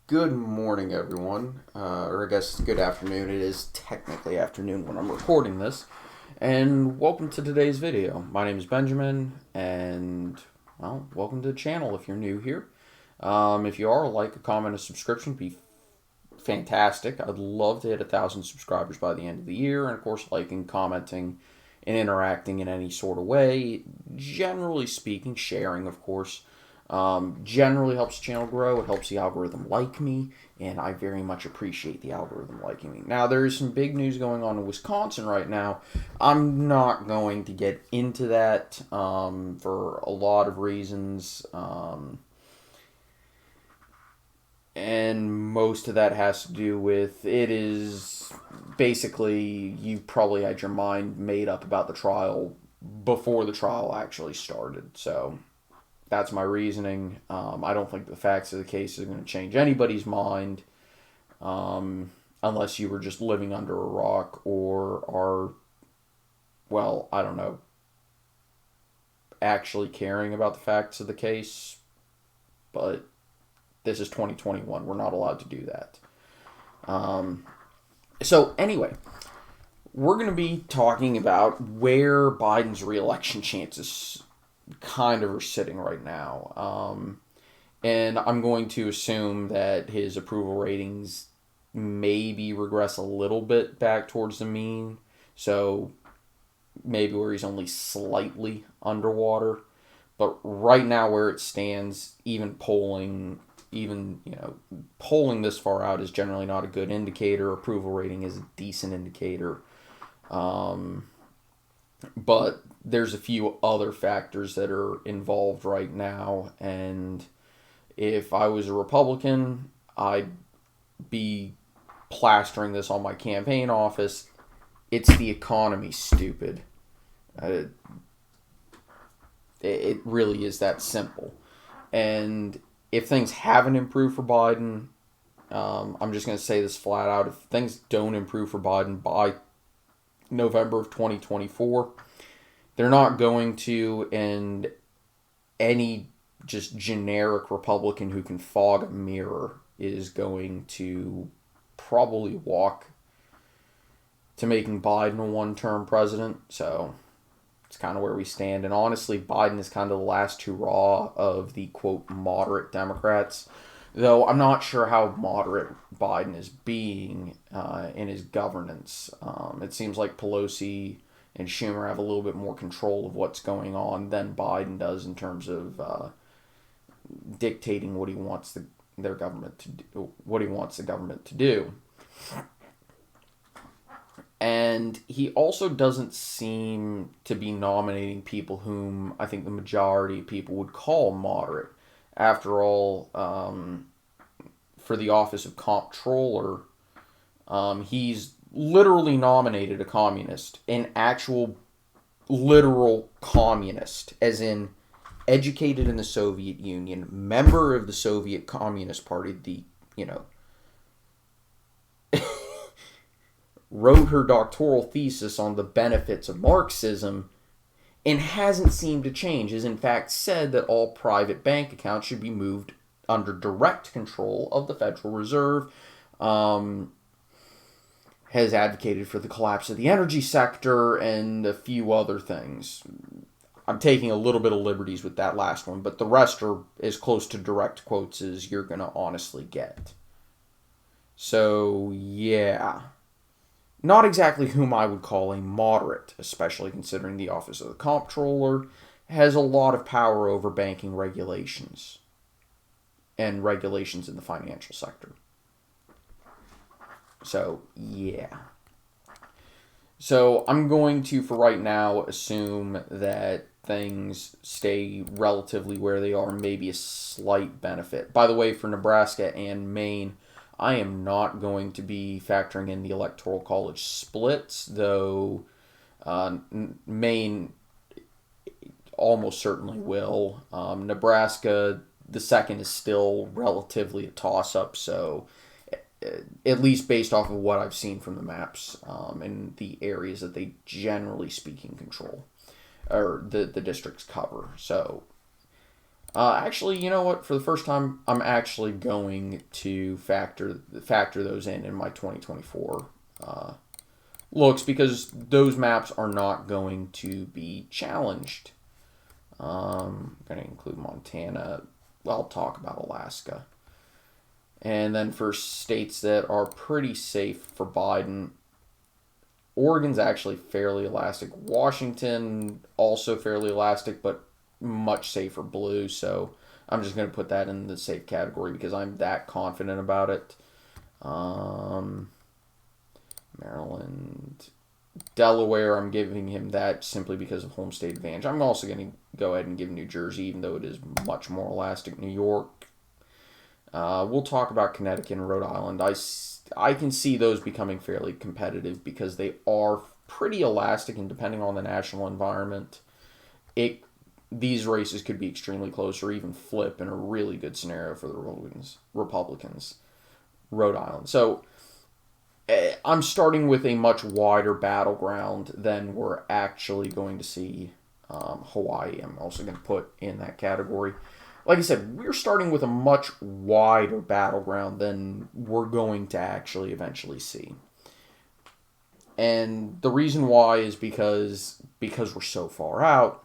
Good morning, everyone. Or I guess good afternoon. It is technically afternoon when I'm recording this. And welcome to today's video. My name is Benjamin, and, well, welcome to the channel if you're new here. If you are, like, a comment, a subscription would be fantastic. I'd love to hit 1,000 subscribers by the end of the year. And, of course, liking, commenting, and interacting in any sort of way. Generally speaking, sharing, of course. Generally helps the channel grow. It helps the algorithm like me, and I very much appreciate the algorithm liking me. Now, there is some big news going on in Wisconsin right now. I'm not going to get into that for a lot of reasons, and most of that has to do with it is basically you probably had your mind made up about the trial before the trial actually started. So that's my reasoning. I don't think the facts of the case are going to change anybody's mind unless you were just living under a rock or are, well, I don't know, actually caring about the facts of the case. But this is 2021. We're not allowed to do that. So, anyway, we're going to be talking about where Biden's reelection chances kind of are sitting right now. And I'm going to assume that his approval ratings maybe regress a little bit back towards the mean. So maybe where he's only slightly underwater. But right now where it stands, even polling this far out is generally not a good indicator. Approval rating is a decent indicator. But there's a few other factors that are involved right now, and if I was a Republican, I'd be plastering this on my campaign office. It's the economy, stupid. It really is that simple. And if things haven't improved for Biden, I'm just going to say this flat out. If things don't improve for Biden by November of 2024, they're not going to, and any just generic Republican who can fog a mirror is going to probably walk to making Biden a one-term president. So it's kind of where we stand. And honestly, Biden is kind of the last hurrah of the, quote, moderate Democrats. Though I'm not sure how moderate Biden is being in his governance. It seems like Pelosi and Schumer have a little bit more control of what's going on than Biden does in terms of dictating what he wants their government to do, what he wants the government to do. And he also doesn't seem to be nominating people whom I think the majority of people would call moderate. After all, for the office of comptroller, he's literally nominated a communist, an actual literal communist, as in educated in the Soviet Union, member of the Soviet Communist Party, wrote her doctoral thesis on the benefits of Marxism, and hasn't seemed to change, has in fact said that all private bank accounts should be moved under direct control of the Federal Reserve, has advocated for the collapse of the energy sector, and a few other things. I'm taking a little bit of liberties with that last one, but the rest are as close to direct quotes as you're going to honestly get. So, yeah. Not exactly whom I would call a moderate, especially considering the office of the comptroller has a lot of power over banking regulations and regulations in the financial sector. So, yeah. So, I'm going to, for right now, assume that things stay relatively where they are, maybe a slight benefit. By the way, for Nebraska and Maine, I am not going to be factoring in the Electoral College splits, though Maine almost certainly will. Nebraska, the second, is still relatively a toss-up, so at least based off of what I've seen from the maps and the areas that they generally speaking control, or the districts cover. So Actually, you know what? For the first time, I'm actually going to factor those in my 2024 looks, because those maps are not going to be challenged. I'm going to include Montana. Well, I'll talk about Alaska. And then for states that are pretty safe for Biden, Oregon's actually fairly elastic. Washington, also fairly elastic, but much safer blue. So I'm just going to put that in the safe category because I'm that confident about it. Maryland, Delaware, I'm giving him that simply because of home state advantage. I'm also going to go ahead and give New Jersey, even though it is much more elastic. New York. We'll talk about Connecticut and Rhode Island. I can see those becoming fairly competitive because they are pretty elastic, and depending on the national environment, these races could be extremely close or even flip in a really good scenario for the Republicans. Rhode Island. So I'm starting with a much wider battleground than we're actually going to see. Hawaii, I'm also going to put in that category. Like I said, we're starting with a much wider battleground than we're going to actually eventually see. And the reason why is because we're so far out,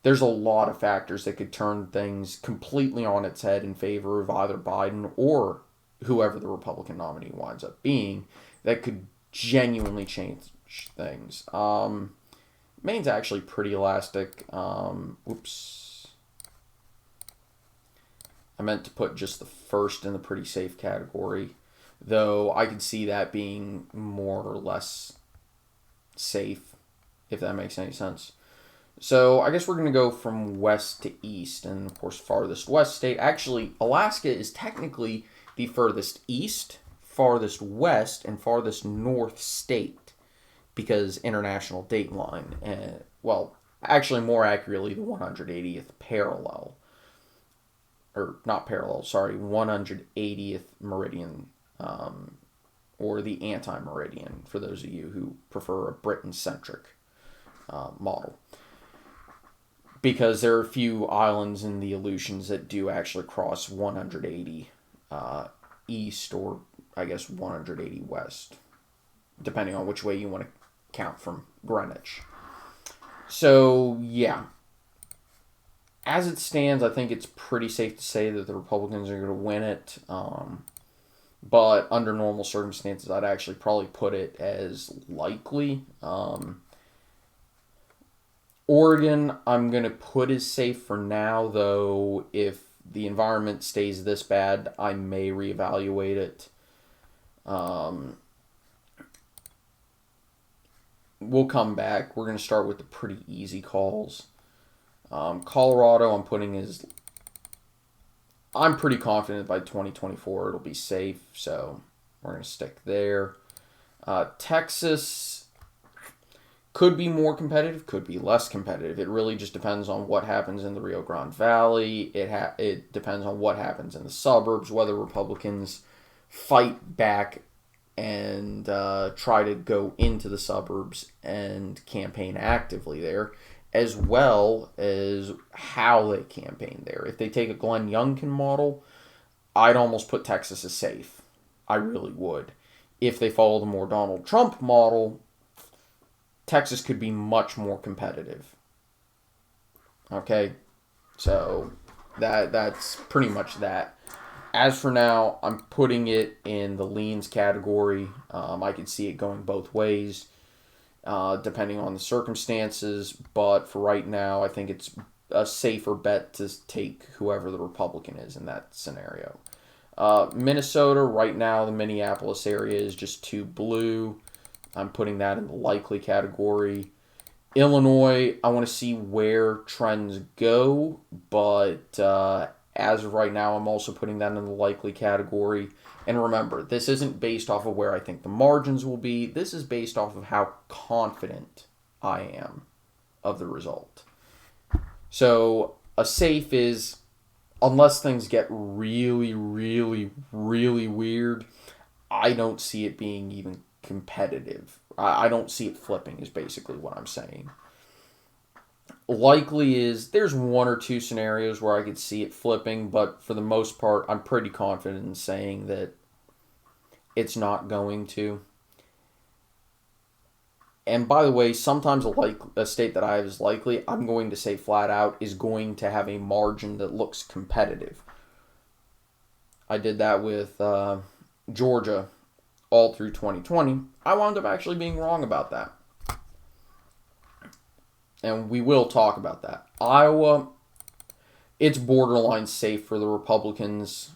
there's a lot of factors that could turn things completely on its head in favor of either Biden or whoever the Republican nominee winds up being, that could genuinely change things. Maine's actually pretty elastic. Oops. I meant to put just the first in the pretty safe category, though I could see that being more or less safe, if that makes any sense. So I guess we're going to go from west to east, and of course farthest west state. Actually, Alaska is technically the furthest east, farthest west, and farthest north state, because international date line. Well, actually more accurately, the 180th parallel. Or not parallel, sorry, 180th meridian, or the anti-meridian, for those of you who prefer a Britain-centric model. Because there are a few islands in the Aleutians that do actually cross 180 east, or I guess 180 west, depending on which way you want to count from Greenwich. So, yeah. As it stands, I think it's pretty safe to say that the Republicans are going to win it. But under normal circumstances, I'd actually probably put it as likely. Oregon, I'm going to put as safe for now, though if the environment stays this bad, I may reevaluate it. We'll come back. We're going to start with the pretty easy calls. Colorado, I'm pretty confident by 2024 it'll be safe, so we're going to stick there. Texas could be more competitive, could be less competitive. It really just depends on what happens in the Rio Grande Valley. It depends on what happens in the suburbs, whether Republicans fight back and try to go into the suburbs and campaign actively there, as well as how they campaign there. If they take a Glenn Youngkin model, I'd almost put Texas as safe. I really would. If they follow the more Donald Trump model, Texas could be much more competitive. Okay? So, that's pretty much that. As for now, I'm putting it in the leans category. I could see it going both ways, depending on the circumstances. But for right now, I think it's a safer bet to take whoever the Republican is in that scenario. Minnesota, right now, the Minneapolis area is just too blue. I'm putting that in the likely category. Illinois, I want to see where trends go, but as of right now, I'm also putting that in the likely category. And remember, this isn't based off of where I think the margins will be. This is based off of how confident I am of the result. So a safe is, unless things get really, really, really weird, I don't see it being even competitive. I don't see it flipping, is basically what I'm saying. likely is there's one or two scenarios where I could see it flipping, but for the most part, I'm pretty confident in saying that it's not going to. And by the way, sometimes a state that I have is likely, I'm going to say flat out, is going to have a margin that looks competitive. I did that with Georgia all through 2020. I wound up actually being wrong about that. And we will talk about that. Iowa, it's borderline safe for the Republicans.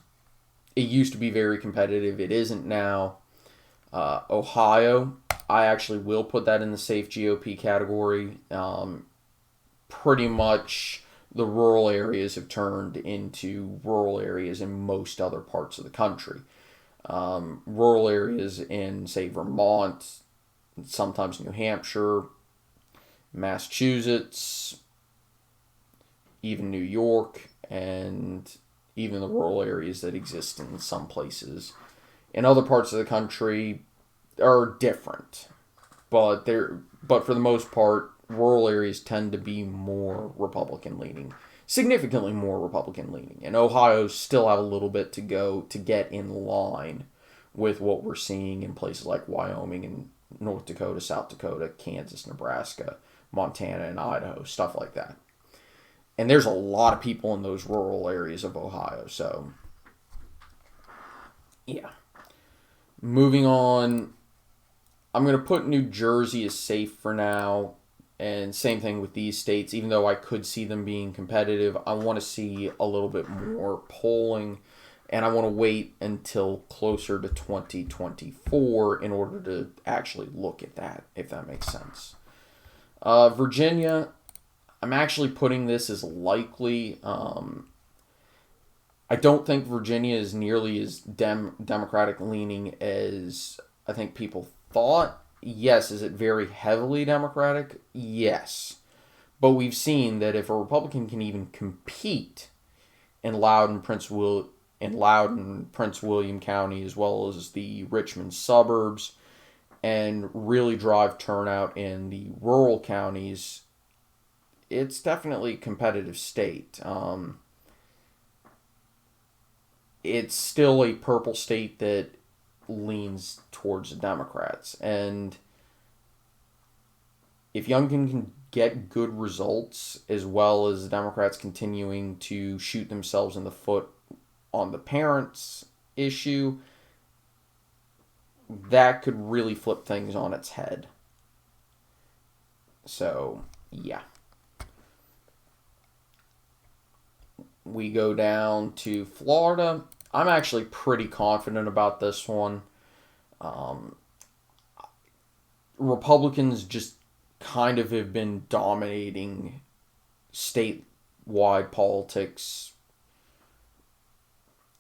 It used to be very competitive. It isn't now. Ohio, I actually will put that in the safe GOP category. Pretty much the rural areas have turned into rural areas in most other parts of the country. Rural areas in, say, Vermont, sometimes New Hampshire, Massachusetts, even New York, and even the rural areas that exist in some places in other parts of the country are different. But for the most part, rural areas tend to be more Republican leaning, significantly more Republican leaning. And Ohio still have a little bit to go to get in line with what we're seeing in places like Wyoming and North Dakota, South Dakota, Kansas, Nebraska, Montana, and Idaho, stuff like that. And there's a lot of people in those rural areas of Ohio, so yeah. Moving on, I'm going to put New Jersey as safe for now, and same thing with these states. Even though I could see them being competitive, I want to see a little bit more polling, and I want to wait until closer to 2024 in order to actually look at that, if that makes sense. Virginia, I'm actually putting this as likely. I don't think Virginia is nearly as Democratic leaning as I think people thought. Yes, is it very heavily Democratic? Yes. But we've seen that if a Republican can even compete in Loudoun, Prince William County, as well as the Richmond suburbs, and really drive turnout in the rural counties, it's definitely a competitive state. It's still a purple state that leans towards the Democrats. And if Youngkin can get good results, as well as the Democrats continuing to shoot themselves in the foot on the parents issue, that could really flip things on its head. So, yeah. We go down to Florida. I'm actually pretty confident about this one. Republicans just kind of have been dominating statewide politics.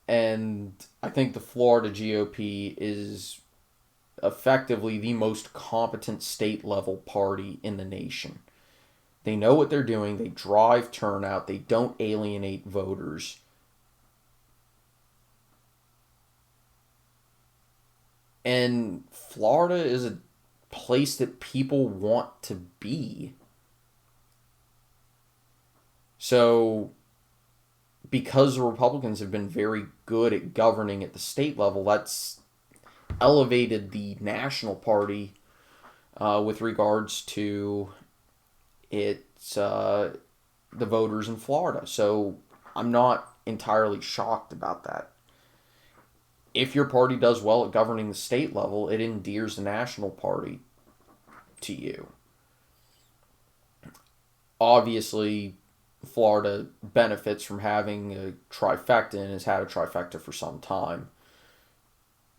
And I think the Florida GOP is effectively the most competent state-level party in the nation. They know what they're doing. They drive turnout. They don't alienate voters. And Florida is a place that people want to be. So, because the Republicans have been very good at governing at the state level, that's elevated the national party with regards to it's the voters in Florida. So I'm not entirely shocked about that. If your party does well at governing the state level, it endears the national party to you. Obviously, Florida benefits from having a trifecta and has had a trifecta for some time.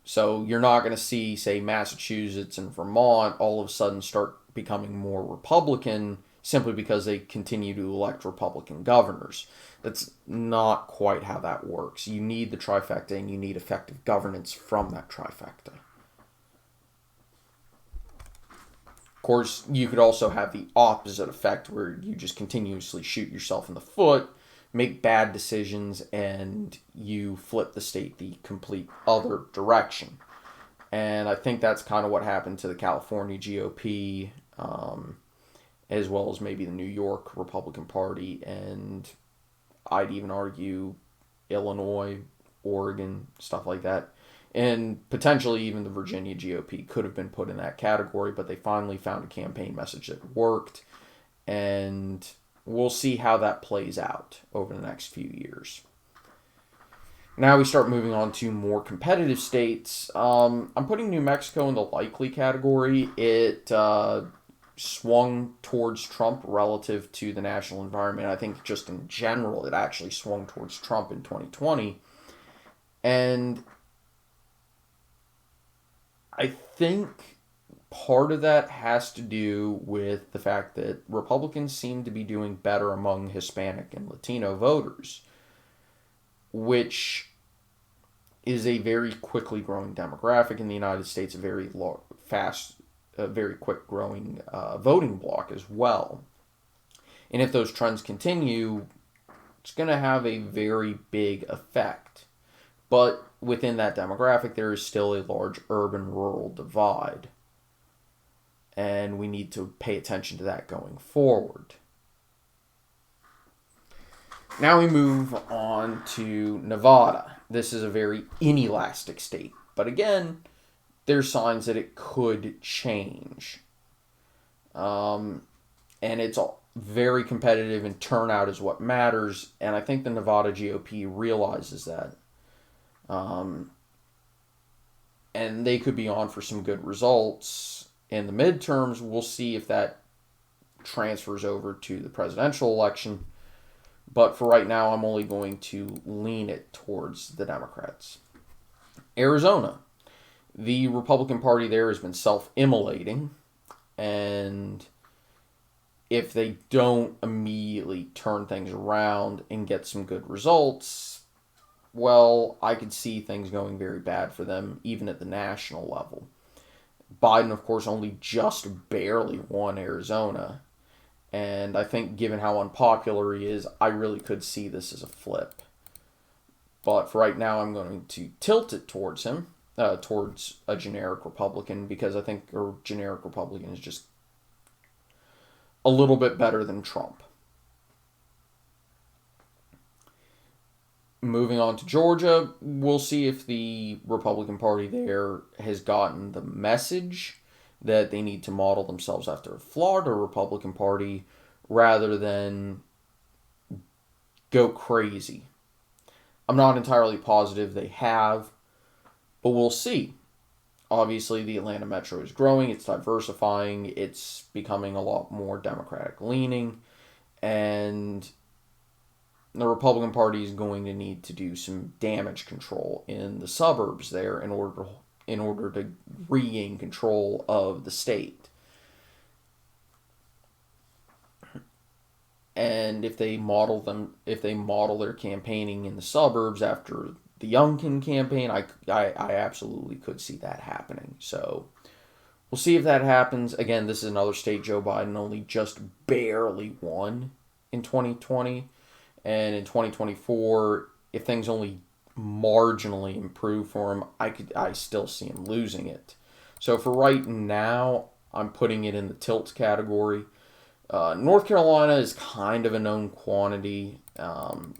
So you're not going to see, say, Massachusetts and Vermont all of a sudden start becoming more Republican simply because they continue to elect Republican governors. That's not quite how that works. You need the trifecta and you need effective governance from that trifecta. Of course, you could also have the opposite effect where you just continuously shoot yourself in the foot, make bad decisions, and you flip the state the complete other direction. And I think that's kind of what happened to the California GOP as well as maybe the New York Republican Party, and I'd even argue Illinois, Oregon, stuff like that. And potentially even the Virginia GOP could have been put in that category, but they finally found a campaign message that worked. And we'll see how that plays out over the next few years. Now we start moving on to more competitive states. I'm putting New Mexico in the likely category. It swung towards Trump relative to the national environment. I think just in general, it actually swung towards Trump in 2020. And I think part of that has to do with the fact that Republicans seem to be doing better among Hispanic and Latino voters, which is a very quickly growing demographic in the United States, a very very quick growing voting bloc as well. And if those trends continue, it's going to have a very big effect. But within that demographic, there is still a large urban-rural divide. And we need to pay attention to that going forward. Now we move on to Nevada. This is a very inelastic state. But again, there's signs that it could change. And it's very competitive, and turnout is what matters. And I think the Nevada GOP realizes that. And they could be on for some good results in the midterms. We'll see if that transfers over to the presidential election. But for right now, I'm only going to lean it towards the Democrats. Arizona. The Republican Party there has been self-immolating. And if they don't immediately turn things around and get some good results, well, I could see things going very bad for them, even at the national level. Biden, of course, only just barely won Arizona. And I think given how unpopular he is, I really could see this as a flip. But for right now, I'm going to tilt it towards him, towards a generic Republican, because I think a generic Republican is just a little bit better than Trump. Moving on to Georgia, we'll see if the Republican Party there has gotten the message that they need to model themselves after a Florida Republican Party rather than go crazy. I'm not entirely positive they have, but we'll see. Obviously, the Atlanta Metro is growing, it's diversifying, it's becoming a lot more Democratic leaning, and the Republican Party is going to need to do some damage control in the suburbs there in order to regain control of the state. And if they model their campaigning in the suburbs after the Youngkin campaign, I absolutely could see that happening. So we'll see if that happens. Again, this is another state Joe Biden only just barely won in 2020. And in 2024, if things only marginally improve for him, I still see him losing it. So for right now, I'm putting it in the tilt category. North Carolina is kind of a known quantity, and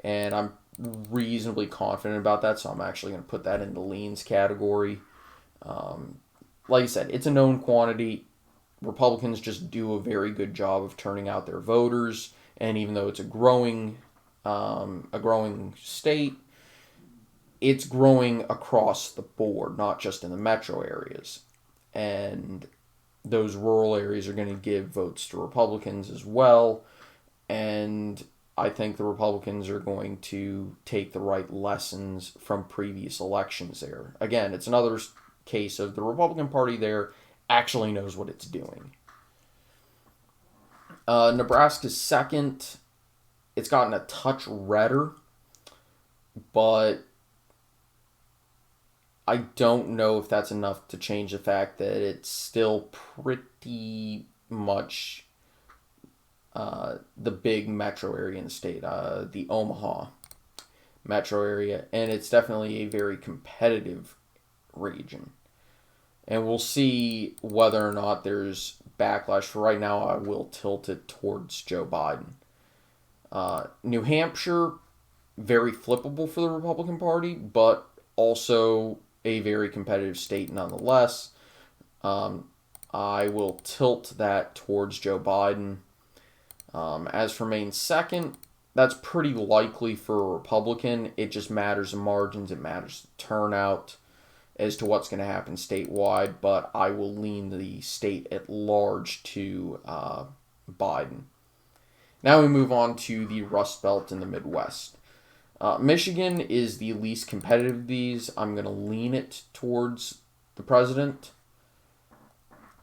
I'm reasonably confident about that, so I'm actually going to put that in the leans category. Like I said, it's a known quantity. Republicans just do a very good job of turning out their voters. And even though it's a growing state, it's growing across the board, not just in the metro areas. And those rural areas are going to give votes to Republicans as well. And I think the Republicans are going to take the right lessons from previous elections there. Again, it's another case of the Republican Party there actually knows what it's doing. Nebraska's second. It's gotten a touch redder, but I don't know if that's enough to change the fact that it's still pretty much the big metro area in the state, the Omaha metro area, and it's definitely a very competitive region. And we'll see whether or not there's backlash. For right now, I will tilt it towards Joe Biden. New Hampshire, very flippable for the Republican Party, but also a very competitive state nonetheless. I will tilt that towards Joe Biden. As for Maine second, that's pretty likely for a Republican. It just matters the margins, it matters the turnout as to what's going to happen statewide, but I will lean the state at large to Biden. Now we move on to the Rust Belt in the Midwest. Michigan is the least competitive of these. I'm going to lean it towards the president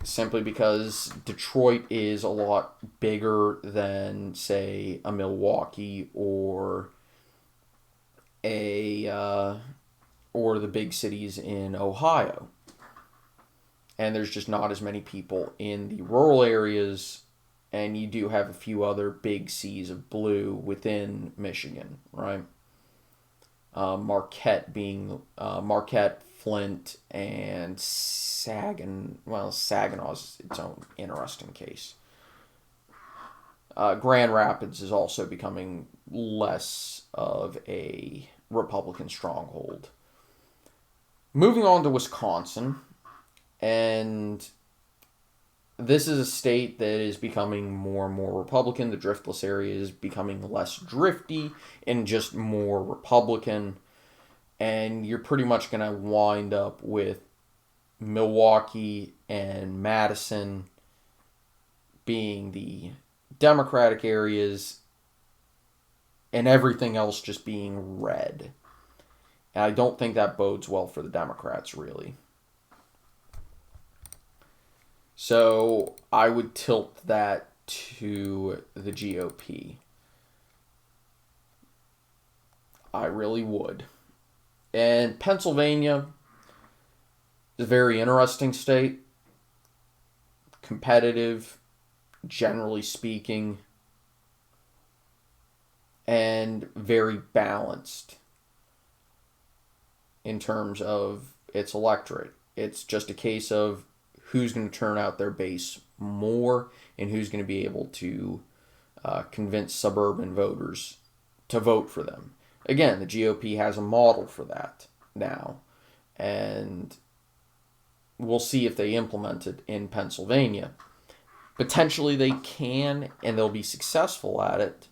simply because Detroit is a lot bigger than, say, a Milwaukee or the big cities in Ohio. And there's just not as many people in the rural areas, and you do have a few other big seas of blue within Michigan, right? Marquette, Flint, and Saginaw is its own interesting case. Grand Rapids is also becoming less of a Republican stronghold. Moving on to Wisconsin, and this is a state that is becoming more and more Republican. The driftless area is becoming less drifty and just more Republican. And you're pretty much going to wind up with Milwaukee and Madison being the Democratic areas and everything else just being red. And I don't think that bodes well for the Democrats, really. So I would tilt that to the GOP. I really would. And Pennsylvania is a very interesting state. Competitive, generally speaking. And very balanced in terms of its electorate. It's just a case of who's going to turn out their base more and who's going to be able to convince suburban voters to vote for them. Again, the GOP has a model for that now, and we'll see if they implement it in Pennsylvania. Potentially they can, and they'll be successful at it,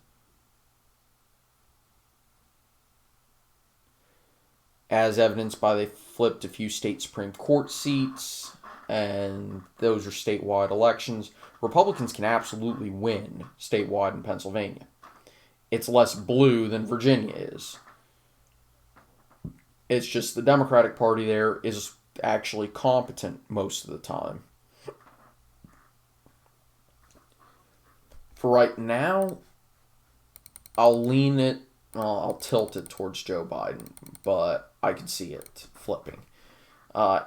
as evidenced by they flipped a few state Supreme Court seats, and those are statewide elections. Republicans can absolutely win statewide in Pennsylvania. It's less blue than Virginia is. It's just the Democratic Party there is actually competent most of the time. For right now, I'll tilt it towards Joe Biden, but I can see it flipping.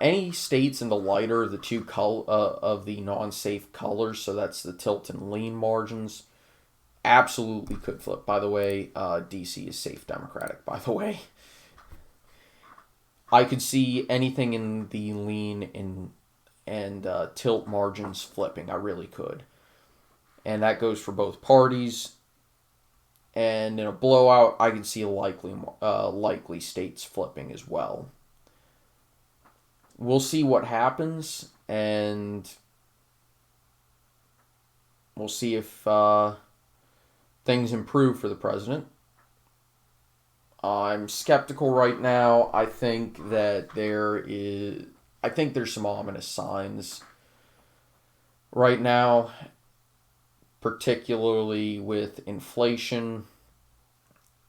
Any states in the lighter, the two of the non-safe colors, so that's the tilt and lean margins, absolutely could flip. By the way, DC is safe Democratic, by the way. I could see anything in the lean and tilt margins flipping. I really could. And that goes for both parties. And in a blowout, I could see likely states flipping as well. We'll see what happens, and we'll see if things improve for the president. I'm skeptical right now. I think that there's some ominous signs right now, particularly with inflation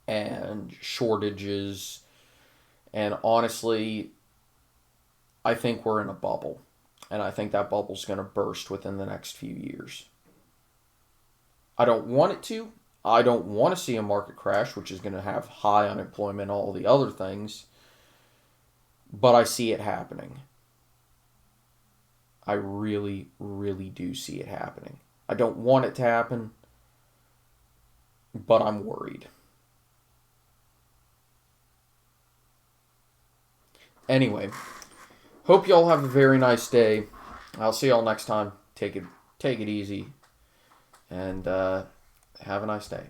and shortages. And honestly, I think we're in a bubble. And I think that bubble's going to burst within the next few years. I don't want it to. I don't want to see a market crash, which is going to have high unemployment, all the other things. But I see it happening. I really, really do see it happening. I don't want it to happen, but I'm worried. Anyway, hope you all have a very nice day. I'll see y'all next time. Take it easy, and have a nice day.